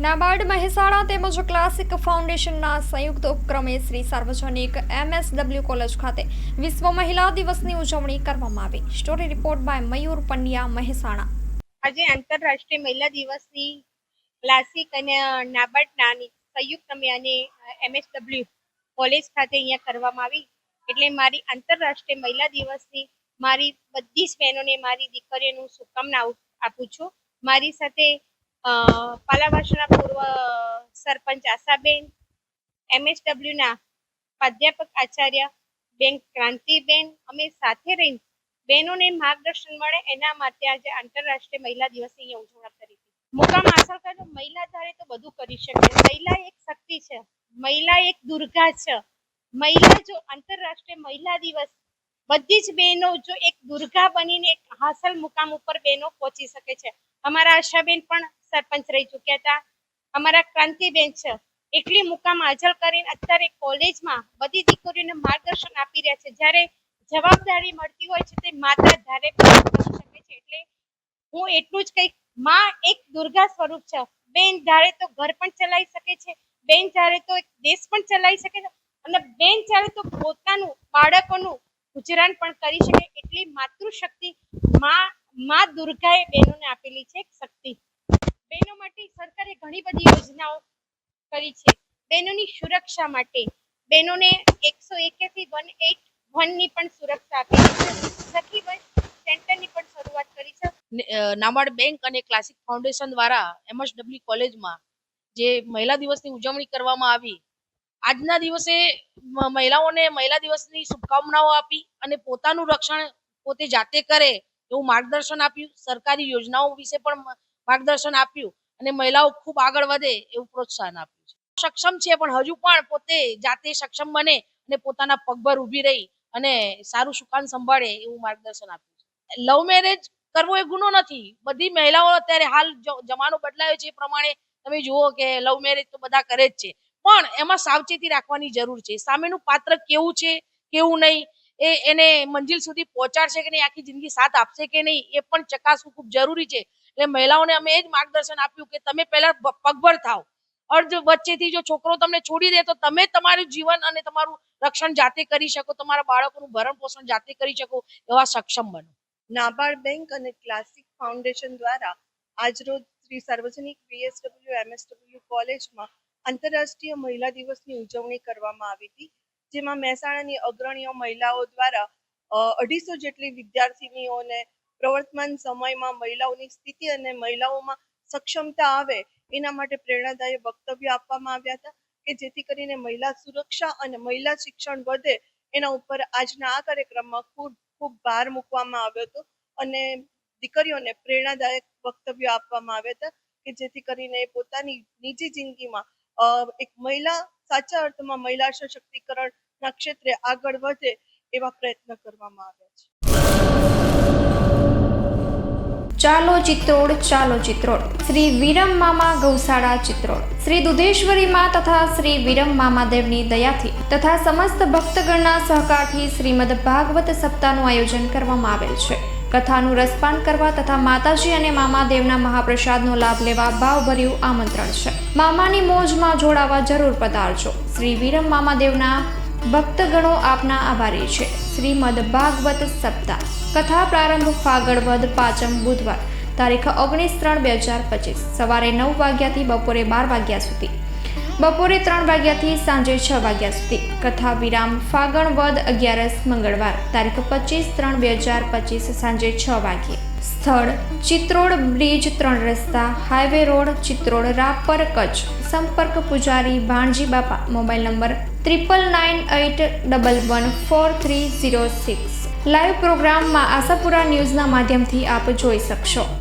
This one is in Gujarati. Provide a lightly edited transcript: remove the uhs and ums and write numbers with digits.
નાબાર્ડ મહેસાણા તેમજ ક્લાસિક ફાઉન્ડેશનના સંયુક્ત ઉપક્રમે શ્રી સાર્વજનિક MSW કોલેજ ખાતે વિશ્વ મહિલા દિવસની ઉજવણી કરવામાં આવી. સ્ટોરી રિપોર્ટ બાય મયુર પંડ્યા, મહેસાણા. આજે આંતરરાષ્ટ્રીય મહિલા દિવસની ક્લાસિક અને નાબાર્ડના સંયુક્ત અને MSW કોલેજ ખાતે અહીંયા કરવામાં આવી. એટલે મારી આંતરરાષ્ટ્રીય મહિલા દિવસની મારી બધી જ બહેનોને, મારી દીકરીઓનું શુભકામના આપું છું. મારી સાથે પાલાવાસના પૂર્વ સરપંચ આશાબેન, MSWના પ્રાધ્યાપક આચાર્ય બેન ક્રાંતિબેન, અમે સાથે રહીને બહેનોને માર્ગદર્શન મળે એના માટે આજે આંતરરાષ્ટ્રીય મહિલા દિવસની ઉજવણી કરી હતી. મુકામ હાંસલ કર્યો. મહિલા ધારે તો બધું કરી શકે. મહિલા એક શક્તિ છે, મહિલા એક દુર્ગા છે. મહિલા જો આંતરરાષ્ટ્રીય મહિલા દિવસ બધી જ બહેનો જો એક દુર્ગા બનીને એક હાંસલ મુકામ ઉપર બહેનો પહોંચી શકે છે. અમારા આશાબેન પણ સરપંચ રહી ચૂક્યા હતા. અમારા ક્રાંતિબેન છે, એટલી મુકામ હાંસલ કરીને અત્યારે કોલેજમાં બધી દીકરીઓને માર્ગદર્શન આપી રહ્યા છે. જ્યારે જવાબદારી મળતી હોય છે તે માતા ધારે કરી શકે છે. એટલે હું એટલું જ કહીશ, માં એક દુર્ગા સ્વરૂપ છે. બેન ધારે તો ઘર પણ ચલાવી શકે છે, બેન ધારે તો એક દેશ પણ ચલાવી શકે છે, અને બેન ધારે તો પોતાનું બાળકોનું ગુજરાન પણ કરી શકે. એટલી માતૃશક્તિ માં દુર્ગાએ બહેનોને આપેલી છે, એક શક્તિ. બહેનો માટે સરકારે ઘણી બધી યોજનાઓ કરી છે. બહેનોની સુરક્ષા માટે બહેનોને 101 થી 181 ની પણ સુરક્ષા આપેલી છે. સખી બસ સેન્ટરની પણ શરૂઆત કરી છે. નાબાર્ડ બેંક અને ક્લાસિક ફાઉન્ડેશન દ્વારા MSW કોલેજમાં જે મહિલા દિવસની ઉજવણી કરવામાં આવી. આજના દિવસે મહિલાઓને મહિલા દિવસની શુભકામનાઓ આપી અને પોતાનું રક્ષણ પોતે જાતે કરે એવું માર્ગદર્શન આપ્યું. સરકારી યોજનાઓ વિશે પણ માર્ગદર્શન આપ્યું અને મહિલાઓ ખૂબ આગળ વધે એવું પ્રોત્સાહન આપ્યું છે. સક્ષમ છે પણ હજુ પણ પોતે જાતે સક્ષમ બને અને પોતાના પગભર ઊભી રહી અને સારું સુકાન સંભાળે એવું માર્ગદર્શન આપ્યું છે. લવ મેરેજ કરવો એ ગુનો નથી. બધી મહિલાઓ અત્યારે હાલ જમાનો બદલાયો છે એ પ્રમાણે તમે જુઓ કે લવ મેરેજ તો બધા કરે જ છે, પણ એમાં સાવચેતી રાખવાની જરૂર છે. સામેનું પાત્ર કેવું છે, કેવું નહીં, એને મંજિલ સુધી પહોંચાડશે કે નહીં, આખી જિંદગી સાથ આપશે કે નહીં, એ પણ ચકાસવું ખૂબ જરૂરી છે. એટલે મહિલાઓને અમે એ જ માર્ગદર્શન આપ્યું કે તમે પહેલા પગભર થાવ. અર્ધ વચ્ચેથી જો છોકરો તમને છોડી દે તો તમે તમારું જીવન અને તમારું રક્ષણ જાતે કરી શકો, તમારા બાળકોનું ભરણ પોષણ જાતે કરી શકો એવા સક્ષમ બનો. નાબાર્ડ બેંક અને ક્લાસિક ફાઉન્ડેશન દ્વારા આજરોજ શ્રી સાર્વજનિક VSW MSW કોલેજમાં આંતરરાષ્ટ્રીય મહિલા દિવસની ઉજવણી કરવામાં આવી હતી. જેમાં મહેસાણાની અગ્રણીય મહિલાઓ દ્વારા 250 જેટલી વિદ્યાર્થીનીઓને પ્રવર્તમાન સમયમાં મહિલાઓની સ્થિતિ અને મહિલાઓમાં સક્ષમતા આવે એના માટે પ્રેરણાદાયક વક્તવ્ય આપવામાં આવ્યા હતા, કે જેથી કરીને મહિલા સુરક્ષા અને મહિલા શિક્ષણ વધે એના ઉપર આજના આ કાર્યક્રમમાં ખૂબ ભાર મૂકવામાં આવ્યો હતો અને દીકરીઓને પ્રેરણાદાયક વક્તવ્યો આપવામાં આવ્યા હતા, કે જેથી કરીને પોતાની નિજી જિંદગીમાં એક મહિલા સાચા અર્થમાં મહિલા સશક્તિકરણના ક્ષેત્રે આગળ વધે એવા પ્રયત્ન કરવામાં આવ્યા છે. ચાલો ચિત્રોડ, ચાલો ચિત્રોડ. શ્રી વિરમ મામા ગૌશાળા ચિત્રોડ. શ્રી દુધેશ્વરી માં તથા શ્રી વિરમ મામાદેવની દયાથી તથા સમસ્ત ભક્તગણના સહકારથી શ્રીમદ ભાગવત સપ્તાહનું આયોજન કરવામાં આવેલ છે. કથાનું રસપાન કરવા તથા માતાજી અને મામાદેવના મહાપ્રસાદનો લાભ લેવા ભાવભર્યું આમંત્રણ છે. મામાની મોજમાં જોડાવા જરૂર પધારજો. શ્રી વિરમ મામાદેવના ભક્તગણો આપના આભારી છે. શ્રીમદ ભાગવત સપ્તાહ. કથા પ્રારંભ ફાગણ વદ 5મ બુધવાર તારીખ 19/3/2025 સવારે 9 વાગ્યાથી બપોરે 12 વાગ્યા સુધી, બપોરે 3 વાગ્યાથી સાંજે 6 વાગ્યા સુધી. કથા વિરામ ફાગણ વદ 11 મંગળવાર તારીખ 25/3/2025 સાંજે 6 વાગ્યે. સ્થળ ચિત્રોડ બ્રિજ 3 રસ્તા, હાઈવે રોડ, ચિત્રોડ, રાપર, કચ્છ. સંપર્ક પૂજારી ભાણજી બાપા. Mobile number 9981114306. લાઈવ પ્રોગ્રામમાં આશાપુરા ન્યૂઝના માધ્યમથી આપ જોઈ શકશો.